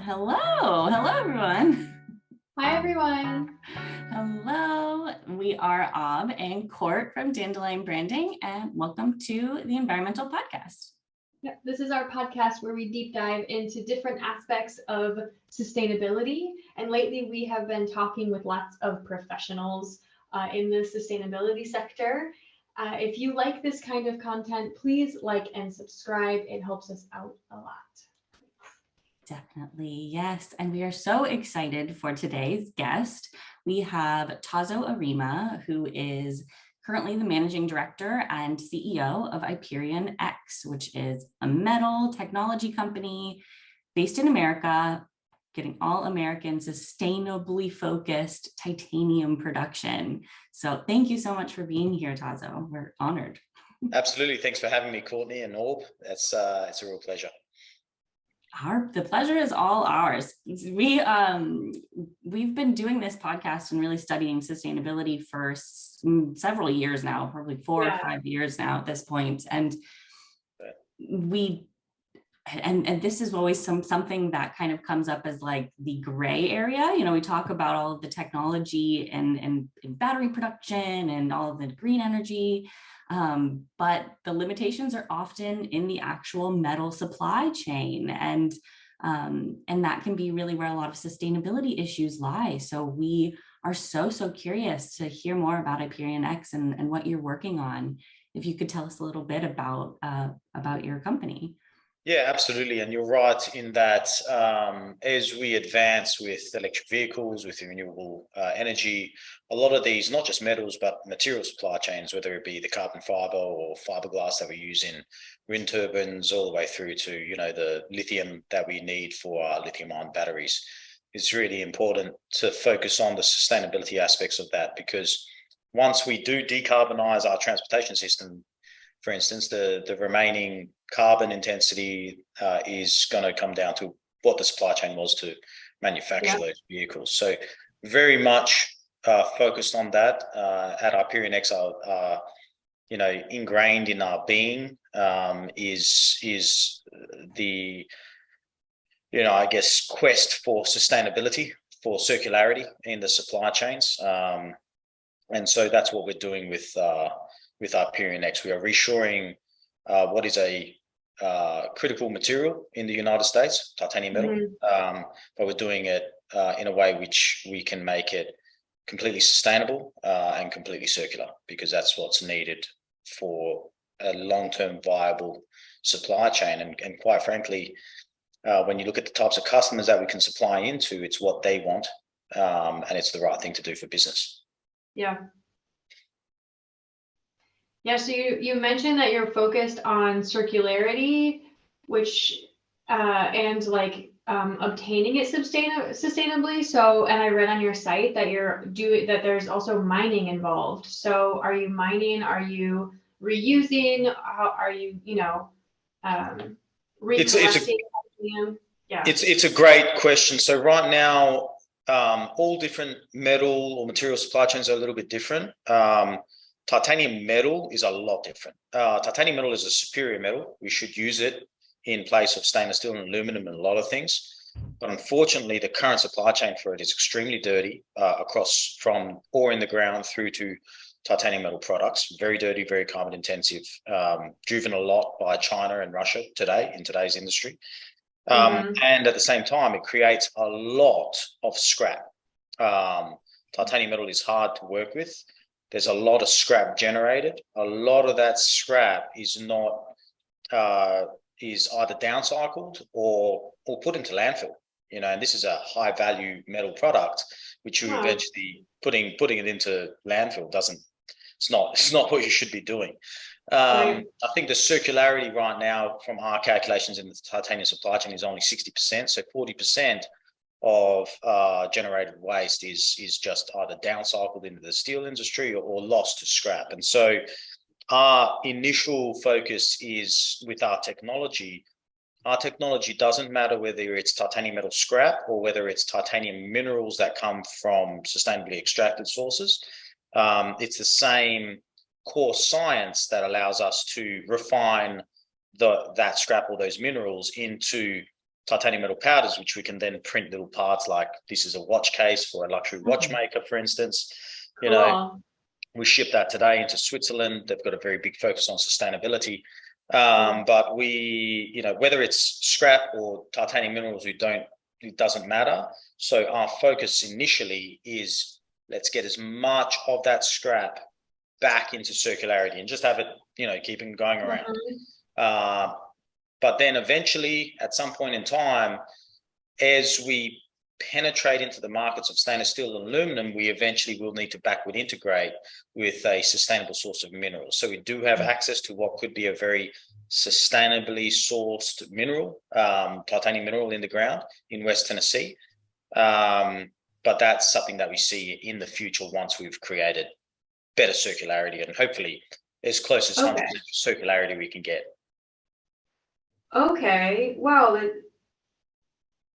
Hello everyone. Hi, everyone. Hello, we are Ob and Court from Dandelion Branding, and welcome to the EnvironMental podcast. This is our podcast where we deep dive into different aspects of sustainability. And lately, we have been talking with lots of professionals in the sustainability sector. If you like this kind of content, please like and subscribe. It helps us out a lot. Definitely, yes. And we are so excited for today's guest. We have Taso Arima, who is currently the managing director and CEO of IperionX, which is a metal technology company based in America, getting all American sustainably focused titanium production. So thank you so much for being here, Taso. We're honored. Absolutely. Thanks for having me, Courtney and Orb. It's a real pleasure. The pleasure is all ours. We've been doing this podcast and really studying sustainability for several years now, probably 4 or 5 years now at this point. And this is always something that kind of comes up as like the gray area. You know, we talk about all of the technology and battery production and all of the green energy. But the limitations are often in the actual metal supply chain, and that can be really where a lot of sustainability issues lie. So we are so curious to hear more about IperionX and what you're working on. If you could tell us a little bit about your company. Yeah, absolutely. And you're right in that as we advance with electric vehicles, with renewable energy, a lot of these, not just metals, but material supply chains, whether it be the carbon fiber or fiberglass that we use in wind turbines, all the way through to, the lithium that we need for our lithium-ion batteries. It's really important to focus on the sustainability aspects of that, because once we do decarbonize our transportation system, for instance, the remaining carbon intensity is going to come down to what the supply chain was to manufacture those vehicles. So very much focused on that. At IperionX, ingrained in our being is the, I guess, quest for sustainability, for circularity in the supply chains. And so that's what we're doing with IperionX. We are reshoring what is a critical material in the United States, titanium metal, but we're doing it in a way which we can make it completely sustainable and completely circular, because that's what's needed for a long-term viable supply chain. And quite frankly, when you look at the types of customers that we can supply into, it's what they want, and it's the right thing to do for business. Yeah. Yeah, so you mentioned that you're focused on circularity, which and like obtaining it sustainably. So, and I read on your site that that there's also mining involved. So, are you mining? Are you reusing? How are you? Recollecting? It's a great question. So right now, all different metal or material supply chains are a little bit different. Titanium metal is a lot different. Titanium metal is a superior metal. We should use it in place of stainless steel and aluminum and a lot of things. But unfortunately, the current supply chain for it is extremely dirty, across from ore in the ground through to titanium metal products. Very dirty, very carbon intensive, driven a lot by China and Russia in today's industry. And at the same time, it creates a lot of scrap. Titanium metal is hard to work with. There's a lot of scrap generated. A lot of that scrap is either downcycled or put into landfill. And this is a high value metal product, which you eventually putting it into landfill it's not what you should be doing. I think the circularity right now, from our calculations in the titanium supply chain, is only 60%. So 40% of generated waste is just either downcycled into the steel industry or lost to scrap. And so our initial focus is with our technology. Our technology doesn't matter whether it's titanium metal scrap or whether it's titanium minerals that come from sustainably extracted sources. It's the same core science that allows us to refine that scrap or those minerals into titanium metal powders, which we can then print little parts like this is a watch case for a luxury watchmaker, for instance. You know, we ship that today into Switzerland. They've got a very big focus on sustainability. But we, you know, whether it's scrap or titanium minerals, it doesn't matter. So our focus initially is let's get as much of that scrap back into circularity and just have it, you know, keeping going around. But then eventually, at some point in time, as we penetrate into the markets of stainless steel and aluminum, we eventually will need to backward integrate with a sustainable source of minerals. So we do have access to what could be a very sustainably sourced mineral, titanium mineral in the ground in West Tennessee. But that's something that we see in the future once we've created better circularity and hopefully as close as 100% circularity we can get. Okay, wow,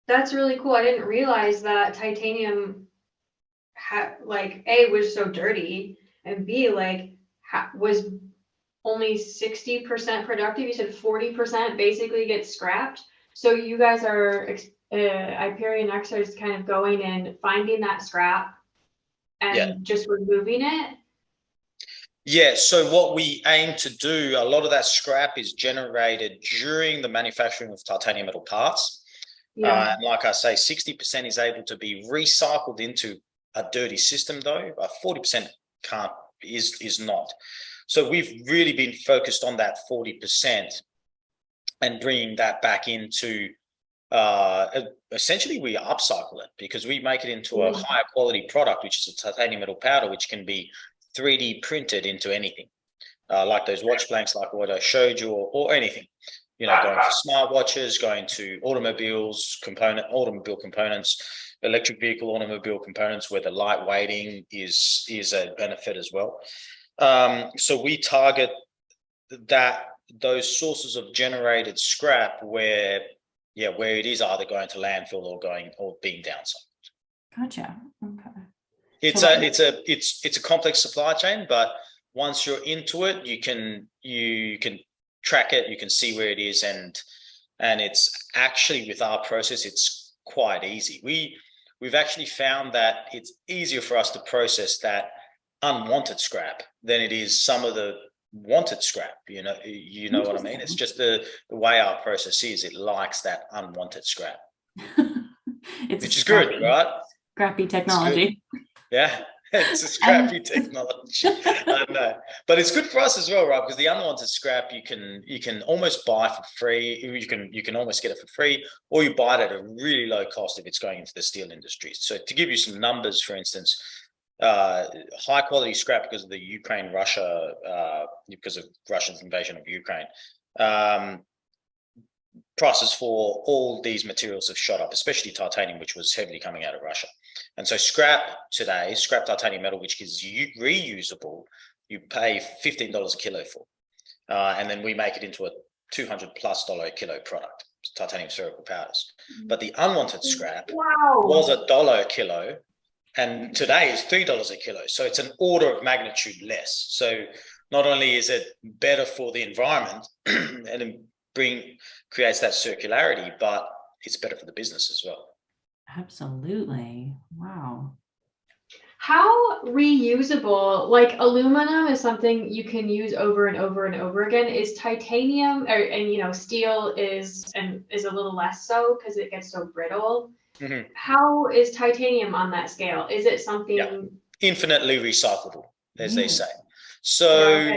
that's really cool. I didn't realize that titanium like A, was so dirty, and B, like was only 60% productive. You said 40% basically gets scrapped. So you guys are IperionX is kind of going and finding that scrap and just removing it. Yeah, so what we aim to do, a lot of that scrap is generated during the manufacturing of titanium metal parts. And like I say, 60% is able to be recycled into a dirty system, though. 40% is not. So we've really been focused on that 40% and bringing that back into. Essentially, we upcycle it because we make it into a higher quality product, which is a titanium metal powder, which can be 3D printed into anything, like those watch blanks, like what I showed you, or anything. You know, going to smartwatches, going to automobile components, electric vehicle automobile components, where the light weighting is a benefit as well. So we target those sources of generated scrap where it is either going to landfill or being downsized. Gotcha. Okay. It's a complex supply chain, but once you're into it, you can track it, you can see where it is, and it's actually, with our process, it's quite easy. We've actually found that it's easier for us to process that unwanted scrap than it is some of the wanted scrap. You know what I mean? It's just the way our process is. It likes that unwanted scrap, which is good, right? Scrappy technology. Yeah, it's a scrappy technology. I know, but it's good for us as well, right? Because the unwanted scrap you can almost buy for free. You can almost get it for free, or you buy it at a really low cost if it's going into the steel industry. So to give you some numbers, for instance, high quality scrap because of because of Russia's invasion of Ukraine. Prices for all these materials have shot up, especially titanium, which was heavily coming out of Russia. And so scrap titanium metal, which is reusable, you pay $15 a kilo for. And then we make it into a $200+ a kilo product, titanium spherical powders. But the unwanted scrap was $1 a kilo, and today is $3 a kilo. So it's an order of magnitude less. So not only is it better for the environment and creates that circularity, but it's better for the business as well. Absolutely. Wow. How reusable, like aluminum is something you can use over and over and over again. Is titanium and steel is a little less so because it gets so brittle. Mm-hmm. How is titanium on that scale? Is it something infinitely recyclable, as they say? So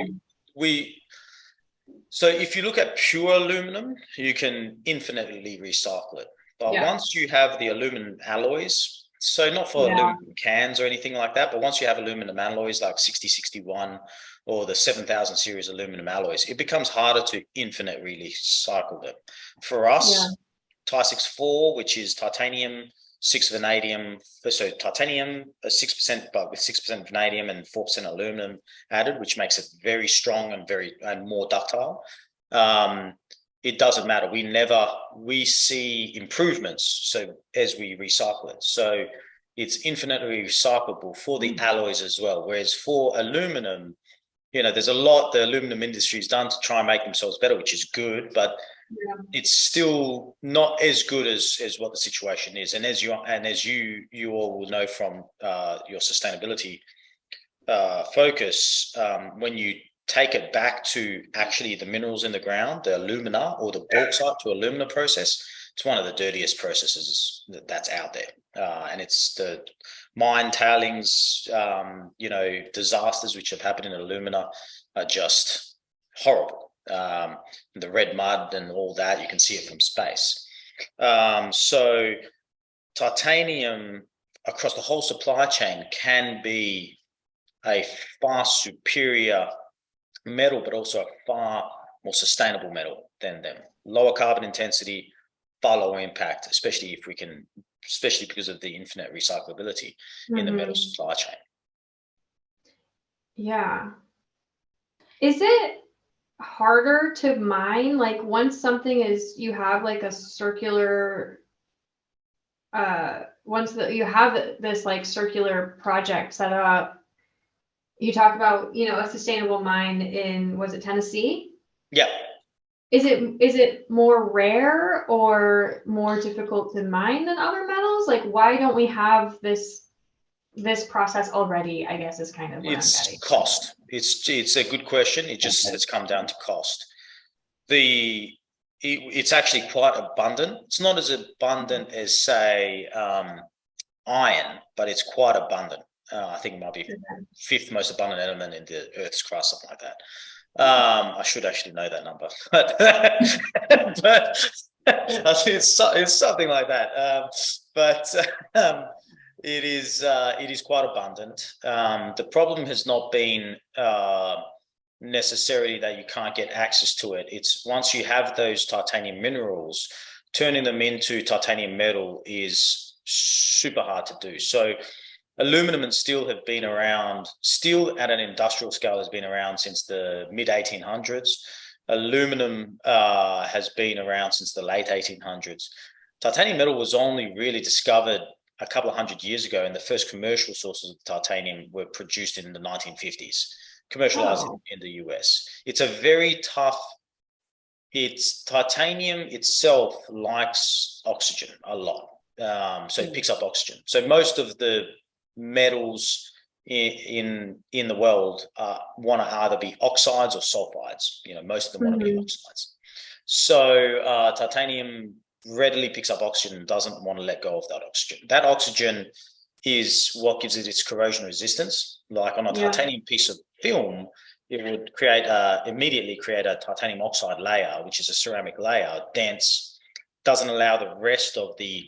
So if you look at pure aluminum, you can infinitely recycle it. But once you have the aluminum alloys, so not for aluminum cans or anything like that, but once you have aluminum alloys like 6061 or the 7000 series aluminum alloys, it becomes harder to infinitely recycle them. For us, Ti-6-4, which is titanium, 6 vanadium, so titanium 6%, but with 6% vanadium and 4% aluminum added, which makes it very strong and more ductile. It doesn't matter. We see improvements. So as we recycle it, so it's infinitely recyclable for the alloys as well. Whereas for aluminum, there's a lot the aluminum industry has done to try and make themselves better, which is good, but it's still not as good as what the situation is. And as you all will know from your sustainability focus, when you take it back to actually the minerals in the ground, the alumina or the bauxite to alumina process, it's one of the dirtiest processes that's out there. And it's the mine tailings, disasters which have happened in alumina are just horrible. The red mud and all that, you can see it from space. So titanium across the whole supply chain can be a far superior metal, but also a far more sustainable metal than them. Lower carbon intensity, far lower impact, especially because of the infinite recyclability in the metal supply chain. Yeah. Is it harder to mine? Like once something is, you have like a circular, once that you have this like circular project set up, you talk about, a sustainable mine in, was it Tennessee? Yeah. Is it more rare or more difficult to mine than other metals? Like, why don't we have this process already, I guess is kind of what I'm getting. Cost. It's a good question. It just has come down to cost. It's actually quite abundant. It's not as abundant as, say, iron, but it's quite abundant. I think it might be fifth most abundant element in the Earth's crust, something like that. I should actually know that number, but it's something like that. It is quite abundant. The problem has not been necessarily that you can't get access to it. It's once you have those titanium minerals, turning them into titanium metal is super hard to do. So aluminum and steel have been around, steel at an industrial scale has been around since the mid-1800s. Aluminum has been around since the late 1800s. Titanium metal was only really discovered a couple of hundred years ago, and the first commercial sources of titanium were produced in the 1950s, commercialized in the US. It's a very tough, titanium itself likes oxygen a lot. So it picks up oxygen. So most of the metals in the world want to either be oxides or sulfides. Most of them want to be oxides. So titanium readily picks up oxygen and doesn't want to let go of that oxygen. That oxygen is what gives it its corrosion resistance. Like on a titanium piece of film, it would immediately create a titanium oxide layer, which is a ceramic layer, dense, doesn't allow the rest of the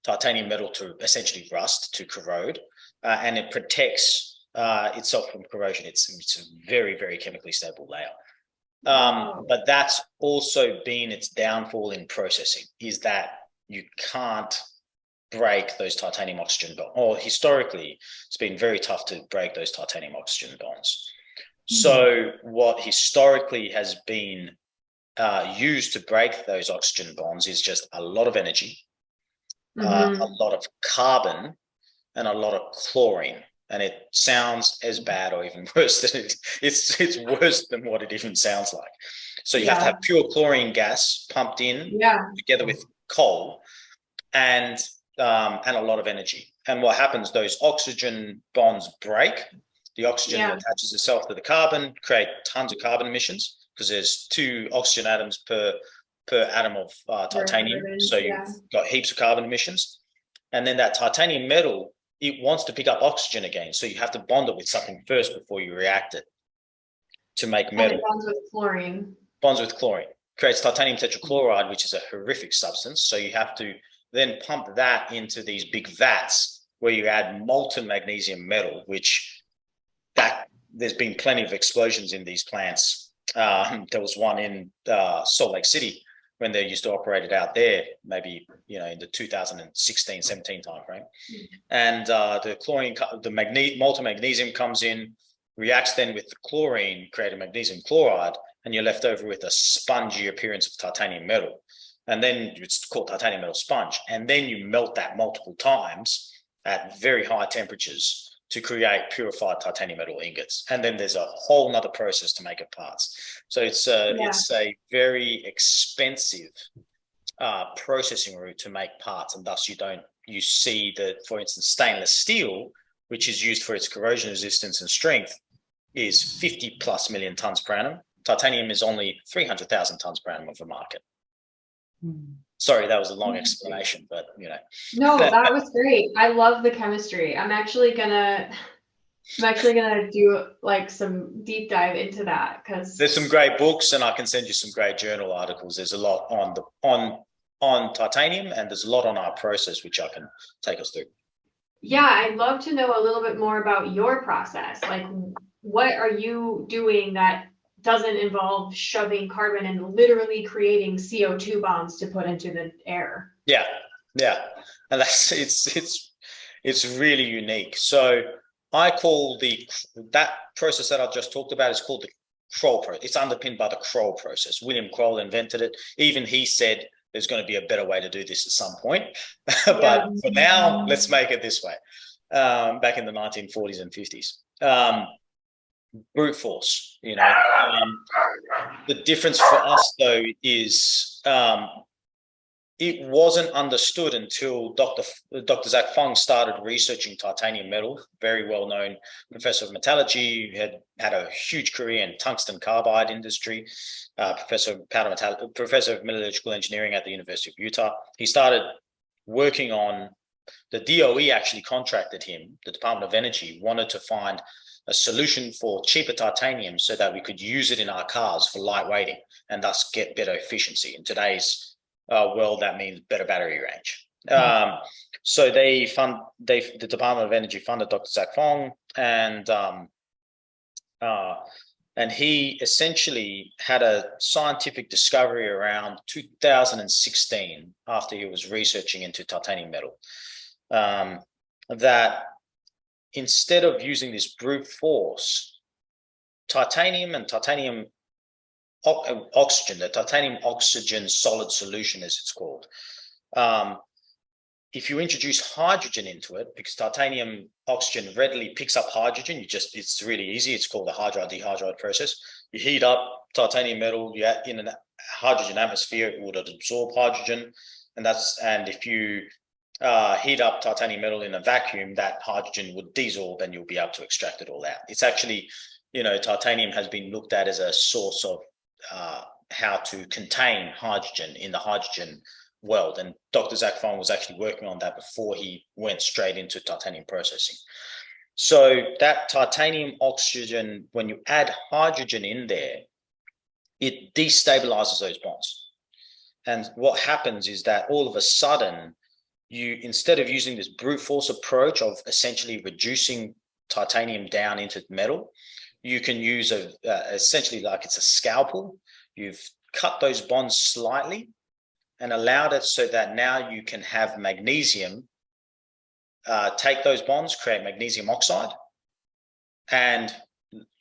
titanium metal to essentially rust, to corrode, and it protects itself from corrosion. It's a very, very chemically stable layer. But that's also been its downfall in processing, is that you can't break those titanium oxygen bonds, or historically it's been very tough to break those titanium oxygen bonds. So what historically has been used to break those oxygen bonds is just a lot of energy, a lot of carbon, and a lot of chlorine. And it sounds as bad or even worse than it's worse than what it even sounds like. So you have to have pure chlorine gas pumped in together with coal and a lot of energy. And what happens, those oxygen bonds break, the oxygen attaches itself to the carbon, create tons of carbon emissions, because there's 2 oxygen atoms per atom of titanium. So you've got heaps of carbon emissions. And then that titanium metal, it wants to pick up oxygen again. So you have to bond it with something first before you react it to make metal. And it bonds with chlorine. Bonds with chlorine. Creates titanium tetrachloride, which is a horrific substance. So you have to then pump that into these big vats where you add molten magnesium metal, which there's been plenty of explosions in these plants. There was one in Salt Lake City when they used to operate it out there, maybe in the 2016-17 timeframe. And the chlorine, molten magnesium comes in, reacts then with the chlorine, create a magnesium chloride, and you're left over with a spongy appearance of titanium metal. And then it's called titanium metal sponge. And then you melt that multiple times at very high temperatures to create purified titanium metal ingots. And then there's a whole nother process to make it parts. So it's a very expensive processing route to make parts, and thus you see that, for instance, stainless steel, which is used for its corrosion resistance and strength, is 50 plus million tons per annum. Titanium is only 300,000 tons per annum of the market. Sorry, that was a long explanation, but you know. No, that was great. I love the chemistry. I'm actually gonna do like some deep dive into that, because There's some great books, and I can send you some great journal articles. There's a lot on titanium, and there's a lot on our process, which I can take us through. Yeah, I'd love to know a little bit more about your process. Like, what are you doing that doesn't involve shoving carbon and literally creating CO2 bombs to put into the air? Yeah, and it's really unique. So I call that process that I just talked about is called the Kroll process. It's underpinned by the Kroll process. William Kroll invented it. Even he said there's going to be a better way to do this at some point. But for now, let's make it this way. Back in the 1940s and 50s. Brute force, you know. The difference for us, though, is it wasn't understood until Dr. Zach Fung started researching titanium metal, very well-known professor of metallurgy, who had a huge career in tungsten carbide industry, professor of metallurgical engineering at the University of Utah. He started working on, the DOE actually contracted him, the Department of Energy wanted to find a solution for cheaper titanium so that we could use it in our cars for lightweighting and thus get better efficiency. In today's world, that means better battery range. So the Department of Energy funded Dr. Zach Fong, and he essentially had a scientific discovery around 2016 after he was researching into titanium metal, that instead of using this brute force, titanium and titanium oxygen, the titanium oxygen solid solution, as it's called, if you introduce hydrogen into it, because titanium oxygen readily picks up hydrogen, it's really easy. It's called the hydride-dehydrate process. You heat up titanium metal, you add in a hydrogen atmosphere, it would absorb hydrogen, and if you heat up titanium metal in a vacuum, that hydrogen would desorb and you'll be able to extract it all out. It's actually, you know, titanium has been looked at as a source of how to contain hydrogen in the hydrogen world. And Dr. Zach Fong was actually working on that before he went straight into titanium processing. So that titanium oxygen, when you add hydrogen in there, it destabilizes those bonds. And what happens is that all of a sudden, instead of using this brute force approach of essentially reducing titanium down into metal, you can use essentially like it's a scalpel. You've cut those bonds slightly and allowed it so that now you can have magnesium take those bonds, create magnesium oxide, and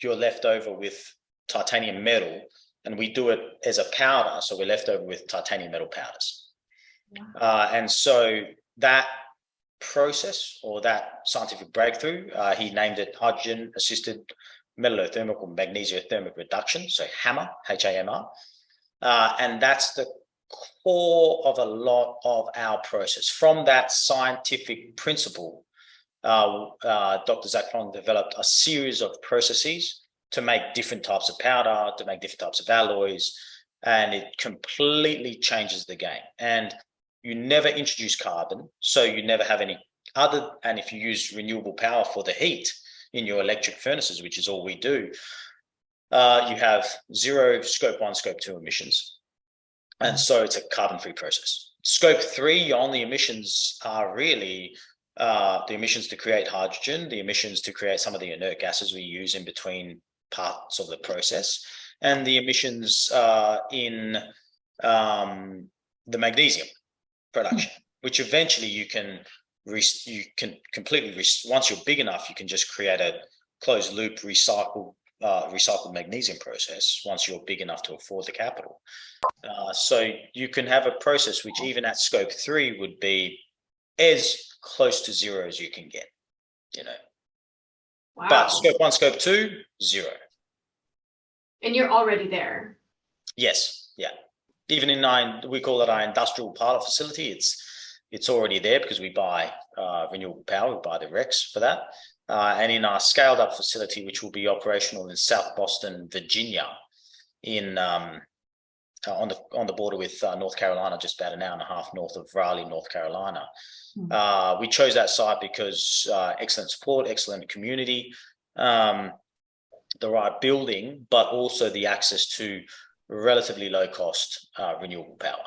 you're left over with titanium metal. And we do it as a powder, so we're left over with titanium metal powders. Wow. And so that process, or that scientific breakthrough, he named it hydrogen-assisted metallothermic or magnesiothermic reduction, so HAMR, H-A-M-R. And that's the core of a lot of our process. From that scientific principle, Dr. Zach Fong developed a series of processes to make different types of powder, to make different types of alloys, and it completely changes the game. And you never introduce carbon, so you never have any other, and if you use renewable power for the heat in your electric furnaces, which is all we do, you have zero scope 1, scope 2 emissions. And so it's a carbon-free process. Scope 3, your only emissions are really the emissions to create hydrogen, the emissions to create some of the inert gases we use in between parts of the process, and the emissions in the magnesium production, which eventually you can completely, once you're big enough, you can just create a closed loop recycled magnesium process once you're big enough to afford the capital. So you can have a process which even at scope 3 would be as close to zero as you can get, you know. But scope 1, scope 2, 0. And you're already there. Yes, yeah. Even in we call it our industrial pilot facility. It's already there because we buy renewable power. We buy the RECs for that. And in our scaled up facility, which will be operational in South Boston, Virginia, in on the border with North Carolina, just about an hour and a half north of Raleigh, North Carolina. We chose that site because excellent support, excellent community, the right building, but also the access to relatively low cost renewable power.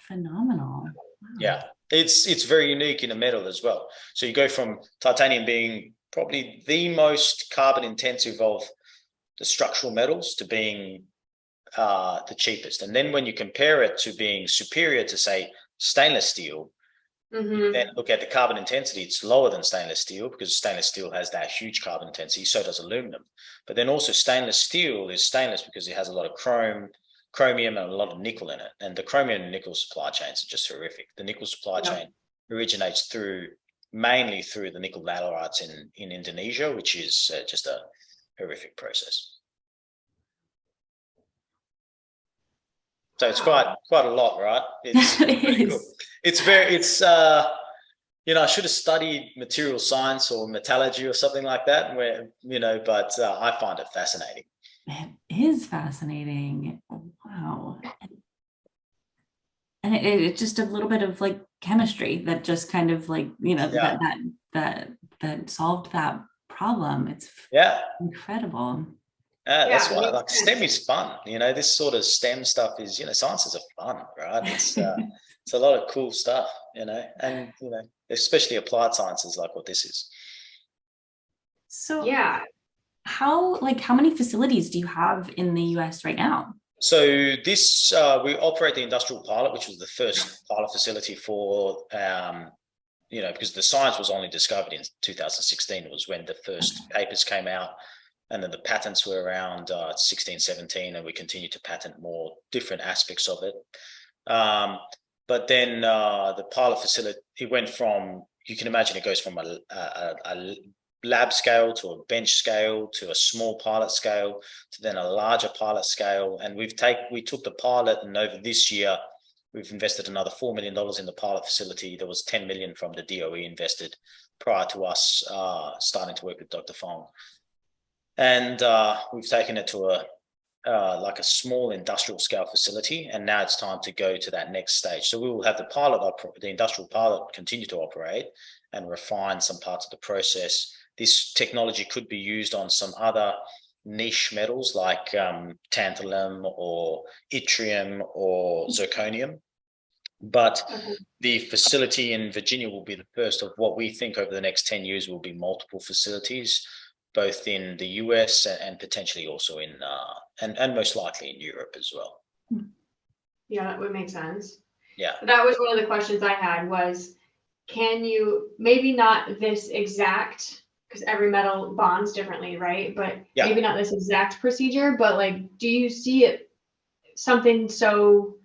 Phenomenal. Wow. Yeah, it's very unique in a metal as well. So you go from titanium being probably the most carbon intensive of the structural metals to being the cheapest. And then when you compare it to being superior to, say, stainless steel, then look at the carbon intensity, it's lower than stainless steel because stainless steel has that huge carbon intensity, so does aluminum. But then also stainless steel is stainless because it has a lot of chromium and a lot of nickel in it. And the chromium and nickel supply chains are just horrific. The nickel supply chain originates mainly through the nickel laterites in Indonesia, which is just a horrific process. So it's quite a lot, right? It's pretty cool. I should have studied material science or metallurgy or something like that, but I find it fascinating. It is fascinating. Wow. And it's just a little bit of like chemistry that just kind of like, that solved that problem. It's incredible. That's why like STEM is fun. This sort of STEM stuff is, sciences are fun, right? It's a lot of cool stuff, and especially applied sciences like what this is. So how many facilities do you have in the US right now? So this we operate the industrial pilot, which was the first pilot facility for because the science was only discovered in 2016 was when the first papers came out. And then the patents were around 16, 17, and we continued to patent more different aspects of it. But then the pilot facility, it went from, you can imagine it goes from a lab scale to a bench scale to a small pilot scale to then a larger pilot scale. And we took the pilot, and over this year, we've invested another $4 million in the pilot facility. There was $10 million from the DOE invested prior to us starting to work with Dr. Fong. And we've taken it to a small industrial scale facility, and now it's time to go to that next stage. So we will have the industrial pilot continue to operate and refine some parts of the process. This technology could be used on some other niche metals like tantalum or yttrium or zirconium. But the facility in Virginia will be the first of what we think over the next 10 years will be multiple facilities, both in the US and potentially also in, and most likely in Europe as well. Yeah, that would make sense. Yeah. That was one of the questions I had was, can you, maybe not this exact, because every metal bonds differently, right? But maybe not this exact procedure, but like, do you see it something so,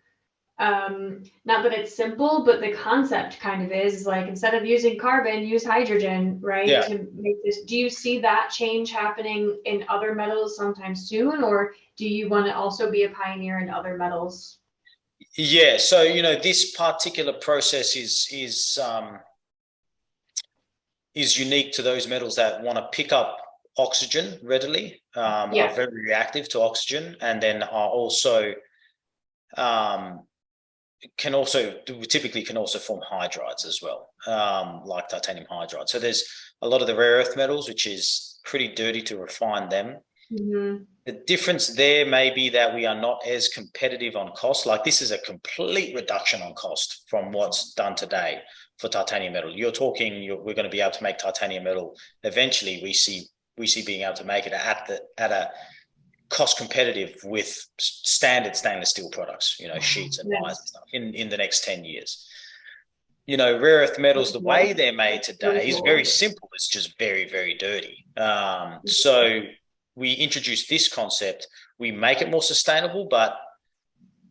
not that it's simple, but the concept kind of is like, instead of using carbon, use hydrogen, right? To make this, do you see that change happening in other metals sometime soon, or do you want to also be a pioneer in other metals? Yeah, so this particular process is unique to those metals that want to pick up oxygen readily, are very reactive to oxygen, and then are also typically can also form hydrides as well, like titanium hydride. So there's a lot of the rare earth metals, which is pretty dirty to refine them. The difference there may be that we are not as competitive on cost. Like this is a complete reduction on cost from what's done today for titanium metal. You're talking, we're going to be able to make titanium metal. Eventually, we see being able to make it at a cost competitive with standard stainless steel products, sheets and wires and stuff in the next 10 years. Rare earth metals, the way they're made today is very simple. It's just very, very dirty. So we introduced this concept. We make it more sustainable, but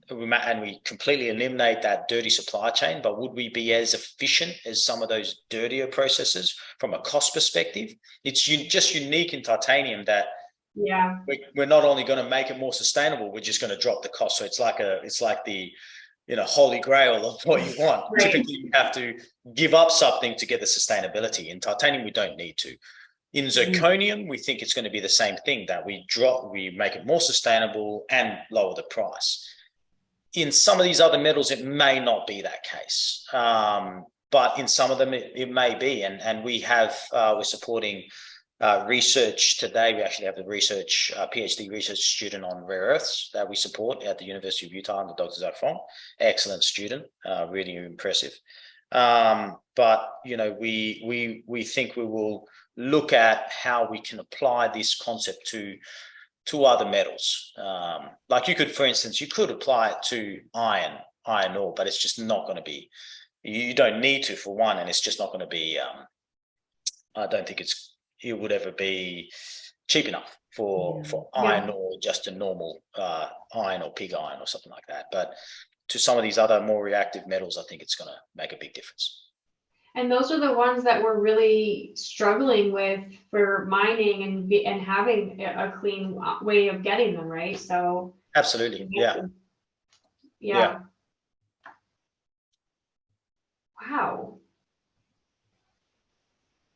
and we completely eliminate that dirty supply chain, but would we be as efficient as some of those dirtier processes from a cost perspective? It's just unique in titanium that we're not only going to make it more sustainable, we're just going to drop the cost. So it's like the holy grail of what you want. Right. Typically, you have to give up something to get the sustainability. In titanium, we don't need to. In zirconium, we think it's going to be the same thing, that we make it more sustainable and lower the price. In some of these other metals, it may not be that case, but in some of them, it may be. And we're supporting research today. We actually have the PhD research student on rare earths that we support at the University of Utah, and the Dr. Zach Fong. Excellent student, really impressive. But we think we will look at how we can apply this concept to other metals. Like for instance, you could apply it to iron ore, but it's just not going to be, you don't need to, for one, and it's just not going to be, I don't think it would ever be cheap enough for iron ore, just a normal iron or pig iron or something like that. But to some of these other more reactive metals, I think it's going to make a big difference. And those are the ones that we're really struggling with for mining and having a clean way of getting them, right? So absolutely, yeah. Wow.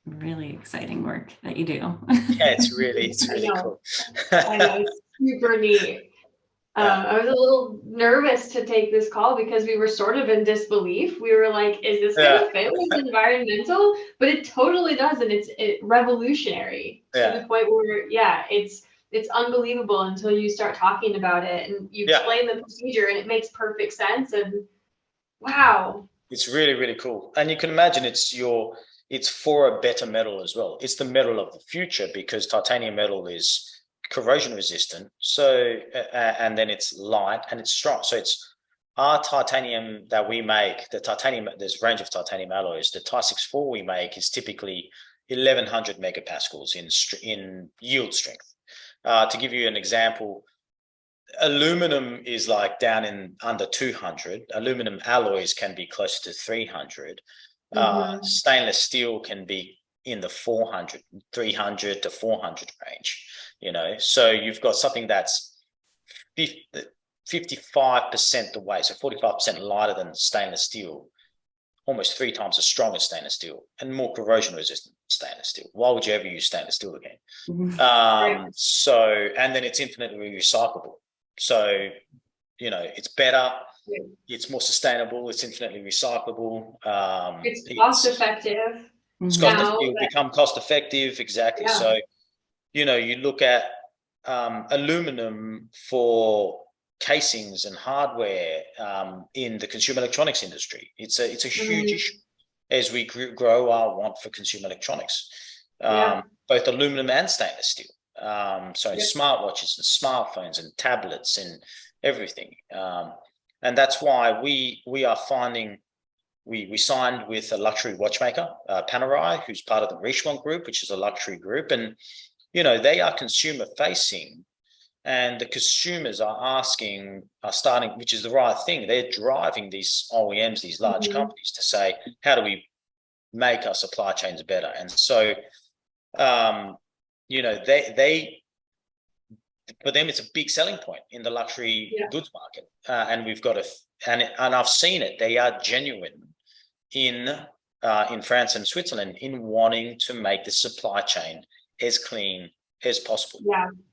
Really exciting work that you do. Yeah, it's really cool. I know, it's super neat. I was a little nervous to take this call because we were sort of in disbelief. We were like, is this going to fit with EnvironMental? But it totally does. And it's revolutionary to the point where, it's unbelievable until you start talking about it and you explain the procedure, and it makes perfect sense. And wow. It's really, really cool. And you can imagine it's for a better metal as well. It's the metal of the future, because titanium metal is corrosion resistant, so and then it's light and it's strong. So it's our titanium that we make, there's a range of titanium alloys. The Ti-64 we make is typically 1100 megapascals in yield strength. To give you an example, aluminum is like down in under 200. Aluminum alloys can be close to 300. Stainless steel can be in the 300 to 400 range. So you've got something that's 55% the weight, so 45% lighter than stainless steel, almost 3 times as strong as stainless steel, and more corrosion resistant stainless steel. Why would you ever use stainless steel again? And then it's infinitely recyclable. So, it's better, it's more sustainable, it's infinitely recyclable. It's cost effective. It'll become cost effective, exactly. Yeah. So, you look at aluminum for casings and hardware in the consumer electronics industry. It's a huge issue as we grow our want for consumer electronics, both aluminum and stainless steel. So in smartwatches and smartphones and tablets and everything. And that's why we are finding, we signed with a luxury watchmaker, Panerai, who's part of the Richemont Group, which is a luxury group. And, they are consumer facing, and the consumers are starting, which is the right thing. They're driving these OEMs, these large companies, to say, how do we make our supply chains better? And so, they for them, it's a big selling point in the luxury goods market. And we've got and I've seen it. They are genuine in France and Switzerland in wanting to make the supply chain as clean as possible.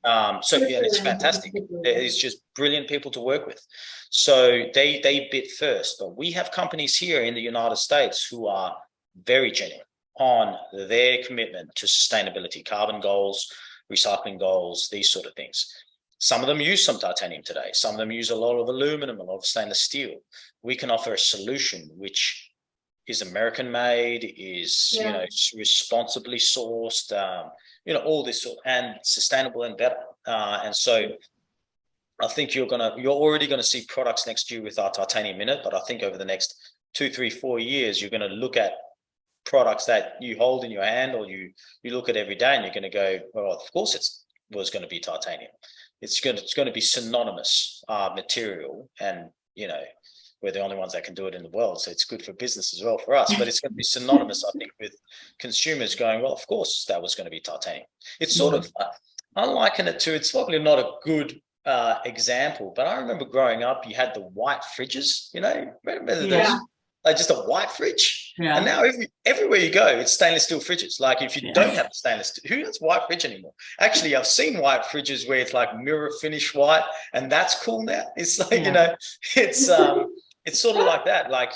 It's fantastic. It's just brilliant people to work with. So they bid first, but we have companies here in the United States who are very genuine on their commitment to sustainability, carbon goals, recycling goals, these sort of things. Some of them use some titanium today. Some of them use a lot of aluminum, a lot of stainless steel. We can offer a solution which is American made, is responsibly sourced, all this and sustainable and better. And so I think you're already gonna see products next year with our titanium in it, but I think over the next 2, 3, 4 years, you're gonna look at products that you hold in your hand or you look at every day, and you're going to go, well, of course it was going to be titanium. it's going to be synonymous material, and we're the only ones that can do it in the world, so it's good for business as well for us. But it's going to be synonymous, I think, with consumers going, well, of course that was going to be titanium. It's sort of I liken it to, it's probably not a good example, but I remember growing up, you had the white fridges, remember those, just a white fridge. And now everywhere you go, it's stainless steel fridges. Like if you don't have stainless steel, who has white fridge anymore? Actually, I've seen white fridges where it's like mirror finish white, and that's cool now. It's like, it's sort of like that. Like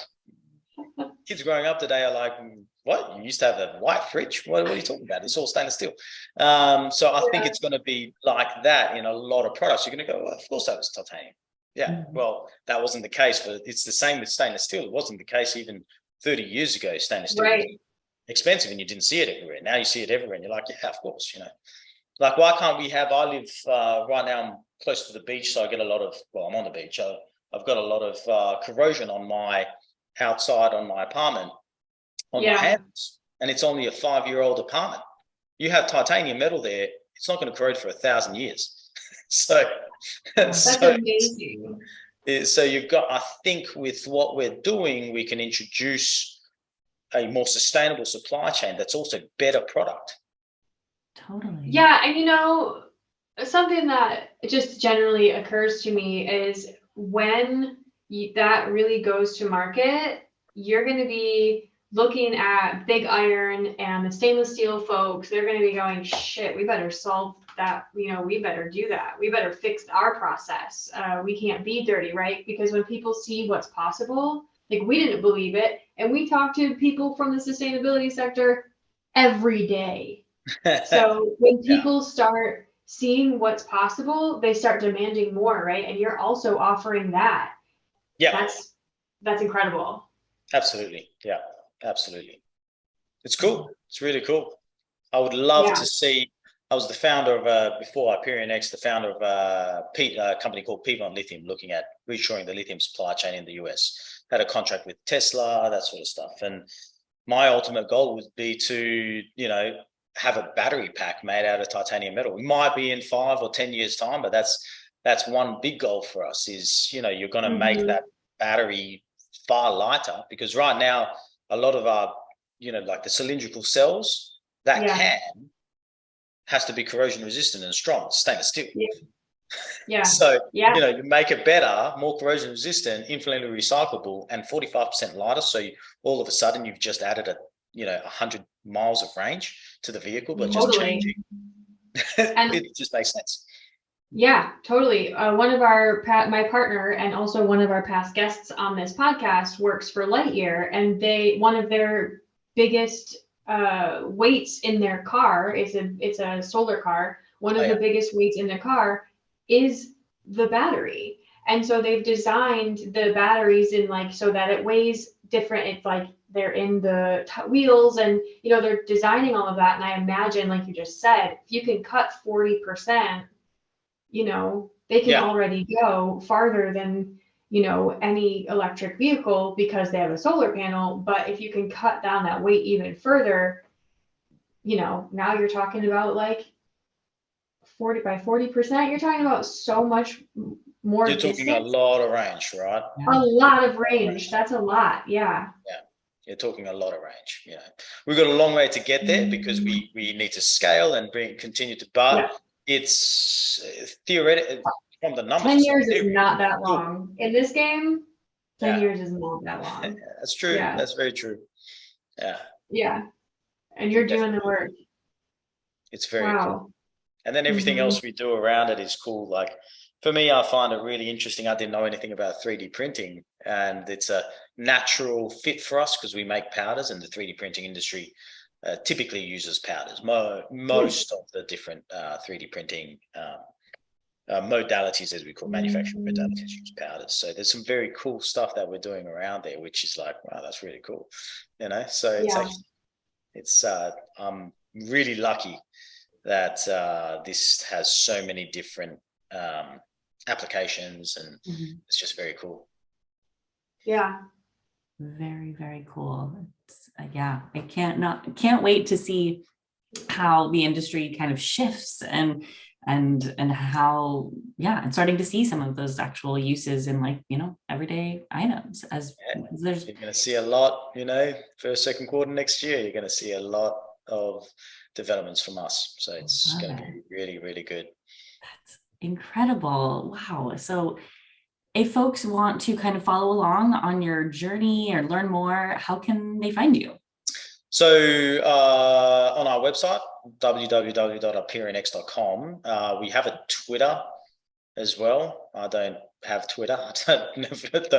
kids growing up today are like, what? You used to have a white fridge? What are you talking about? It's all stainless steel. So I think it's going to be like that in a lot of products. You're going to go, well, of course that was titanium. Yeah, well, that wasn't the case, but it's the same with stainless steel. It wasn't the case even 30 years ago. Stainless steel was expensive and you didn't see it everywhere. Now you see it everywhere and you're like, yeah, of course, Like, why can't we have, I live right now, I'm close to the beach, so I get a lot of, well, I'm on the beach. I've got a lot of corrosion on my outside on my apartment, on my hands, and it's only a 5-year-old apartment. You have titanium metal there, it's not going to corrode for 1,000 years. So that's amazing. So you've got, I think with what we're doing, we can introduce a more sustainable supply chain that's also better product. Totally. Yeah. And something that just generally occurs to me is when that really goes to market, you're going to be looking at Big Iron and the stainless steel folks. They're going to be going, shit, we better solve that. We better do that. We better fix our process. We can't be dirty, right? Because when people see what's possible, like we didn't believe it. And we talk to people from the sustainability sector every day. So when people start seeing what's possible, they start demanding more, right? And you're also offering that. Yeah. That's incredible. Absolutely. Yeah, absolutely. It's cool. It's really cool. I would love to see, I was the founder of, before IperionX, the founder of a company called Piedmont Lithium, looking at reshoring the lithium supply chain in the US. Had a contract with Tesla, that sort of stuff. And my ultimate goal would be to, have a battery pack made out of titanium metal. We might be in 5 or 10 years time, but that's one big goal for us is, you're going to make that battery far lighter, because right now a lot of our, like the cylindrical cells, that can has to be corrosion resistant and strong, stainless steel. So you make it better, more corrosion resistant, infinitely recyclable, and 45% lighter. So all of a sudden you've just added 100 miles of range to the vehicle, but just changing. It just makes sense. Yeah, totally. One of my partner and also one of our past guests on this podcast works for Lightyear, and one of their biggest weights in their car, it's a solar car. One of the biggest weights in the car is the battery. And so they've designed the batteries in so that it weighs different. It's like they're in the wheels and, they're designing all of that. And I imagine, like you just said, if you can cut 40%, they can already go farther than, any electric vehicle because they have a solar panel. But if you can cut down that weight even further, now you're talking about 40%, you're talking about so much more. You're talking a lot of range, right? A lot of range. That's a lot. Yeah. Yeah. You're talking a lot of range. We've got a long way to get there because we need to scale and continue to, but it's theoretical from the numbers. 10 years is not that long in this game. 10 years is not that long. That's true. Yeah. That's very true. Yeah. Yeah. And you're doing the work. It's very cool. And then everything else we do around it is cool. Like for me, I find it really interesting. I didn't know anything about 3D printing, and it's a natural fit for us because we make powders, and the 3D printing industry typically uses powders. Most of the different 3D printing modalities, as we call manufacturing modalities, use powders. So there's some very cool stuff that we're doing around there, which is like, wow, that's really cool. So it's actually, I'm really lucky that this has so many different applications, and it's just very cool. Yeah. Very, very cool. It's, I can't wait to see how the industry kind of shifts and and how, yeah, and starting to see some of those actual uses in, like, you know, everyday items, as there's, you're going to see a lot, you know, first, second quarter next year, you're going to see a lot of developments from us. So it's going to be really, really good. That's incredible. Wow. So if folks want to kind of follow along on your journey or learn more, how can they find you? So on our website, www.IperionX.com, we have a Twitter as well. I don't have Twitter. I don't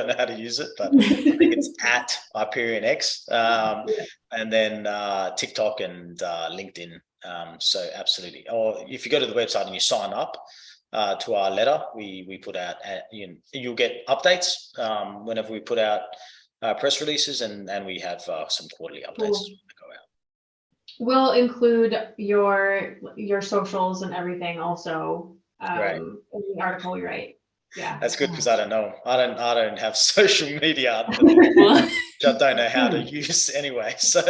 know how to use it, but I think it's at IperionX. And then TikTok and LinkedIn. So absolutely. Or if you go to the website and you sign up to our letter, we put out, you'll get updates whenever we put out press releases, and we have some quarterly updates that go out. We'll include your socials and everything also in the article you write. Yeah, that's good, because I don't know. I don't have social media, which I don't know how to use anyway. So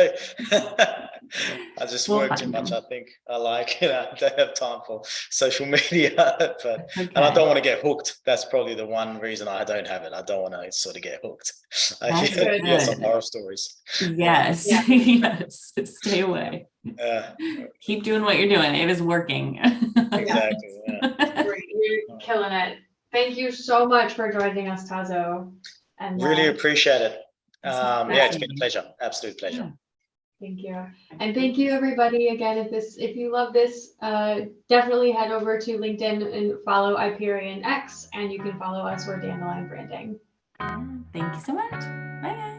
I just work too much. I think I don't have time for social media, but and I don't want to get hooked. That's probably the one reason I don't have it. I don't want to sort of get hooked. Hear some horror stories. Yes, yes. Stay away. Keep doing what you're doing. It is working. Exactly. Yeah. You're killing it. Thank you so much for joining us, Taso. And really appreciate it. Yeah, it's been a pleasure. Absolute pleasure. Yeah. Thank you. And thank you, everybody. Again, if you love this, definitely head over to LinkedIn and follow IperionX, and you can follow us for Dandelion Branding. Thank you so much. Bye.